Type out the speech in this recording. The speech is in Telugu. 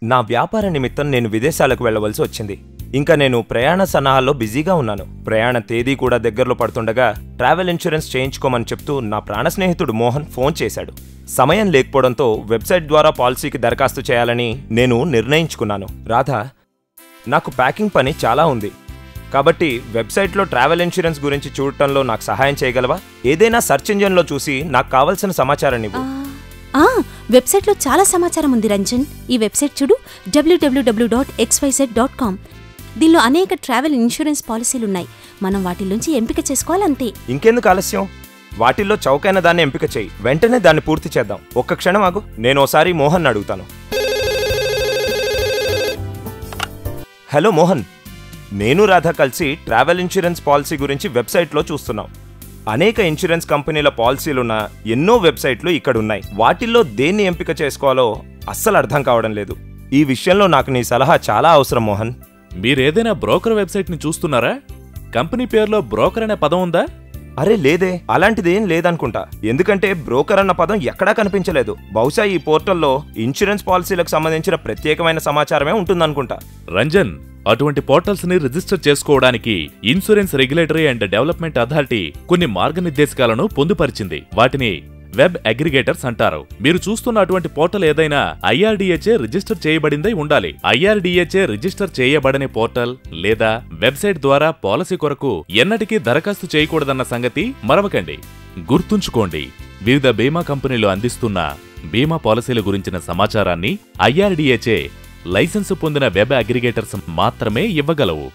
నా వ్యాపార నిమిత్తం నేను విదేశాలకు వెళ్లవలసి వచ్చింది. ఇంకా నేను ప్రయాణ సన్నాహాల్లో బిజీగా ఉన్నాను. ప్రయాణ తేదీ కూడా దగ్గరలో పడుతుండగా ట్రావెల్ ఇన్సూరెన్స్ చేయించుకోమని చెప్తూ నా ప్రాణ స్నేహితుడు మోహన్ ఫోన్ చేశాడు. సమయం లేకపోవడంతో వెబ్సైట్ ద్వారా పాలసీకి దరఖాస్తు చేయాలని నేను నిర్ణయించుకున్నాను. రాధా, నాకు ప్యాకింగ్ పని చాలా ఉంది కాబట్టి వెబ్సైట్లో ట్రావెల్ ఇన్సూరెన్స్ గురించి చూడటంలో నాకు సహాయం చేయగలవా? ఏదైనా సెర్చ్ ఇంజిన్లో చూసి నాకు కావలసిన సమాచారాన్ని ఇవ్వు. వెబ్సైట్లో చాలా సమాచారం ఉంది రంజన్. ఈ వెబ్సైట్ చూడు, www.xyz.com. దీనిలో అనేక ట్రావెల్ ఇన్సూరెన్స్ పాలసీలున్నాయి. మనం వాటిల్లోంచి ఎంపిక చేసుకోవాలంతే. ఇంకెందుకు ఆలస్యం? వాటిల్లో చౌకైన దాన్ని ఎంపిక చేయి. వెంటనే దాన్ని పూర్తి చేద్దాం. ఒక్క క్షణం ఆగు, నేను ఓసారి మోహన్ అడుగుతాను. హలో మోహన్, నేను రాధా కలిసి ట్రావెల్ ఇన్సూరెన్స్ పాలసీ గురించి వెబ్సైట్లో చూస్తున్నాం. అనేక ఇన్సూరెన్స్ కంపెనీల పాలసీలున్న ఎన్నో వెబ్సైట్లు ఇక్కడున్నాయి. వాటిల్లో దేన్ని ఎంపిక చేసుకోవాలో అస్సలు అర్థం కావడం లేదు. ఈ విషయంలో నాకు నీ సలహా చాలా అవసరం మోహన్. మీరేదైనా బ్రోకర్ వెబ్సైట్ని చూస్తున్నారా? కంపెనీ పేరులో బ్రోకర్ అనే పదం ఉందా? అరే లేదే, అలాంటిదేం లేదనుకుంటా. ఎందుకంటే బ్రోకర్ అన్న పదం ఎక్కడా కనిపించలేదు. బహుశా ఈ పోర్టల్లో ఇన్సూరెన్స్ పాలసీలకు సంబంధించిన ప్రత్యేకమైన సమాచారమే ఉంటుందనుకుంటా. రంజన్, అటువంటి పోర్టల్స్ ని రిజిస్టర్ చేసుకోవడానికి insurance regulatory and development authority కొన్ని మార్గనిర్దేశకాలను పొందుపరిచింది. వాటిని వెబ్ అగ్రిగేటర్స్ అంటారు. మీరు చూస్తున్న అటువంటి పోర్టల్ ఏదైనా IRDHA రిజిస్టర్ చేయబడిందై ఉండాలి. IRDHA రిజిస్టర్ చేయబడని పోర్టల్ లేదా వెబ్సైట్ ద్వారా పాలసీ కొరకు ఎన్నటికీ దరఖాస్తు చేయకూడదన్న సంగతి మరవకండి. గుర్తుంచుకోండి, వివిధ బీమా కంపెనీలు అందిస్తున్న బీమా పాలసీల గురించిన సమాచారాన్ని IRDHA లైసెన్సు పొందిన వెబ్ అగ్రిగేటర్స్ మాత్రమే ఇవ్వగలవు.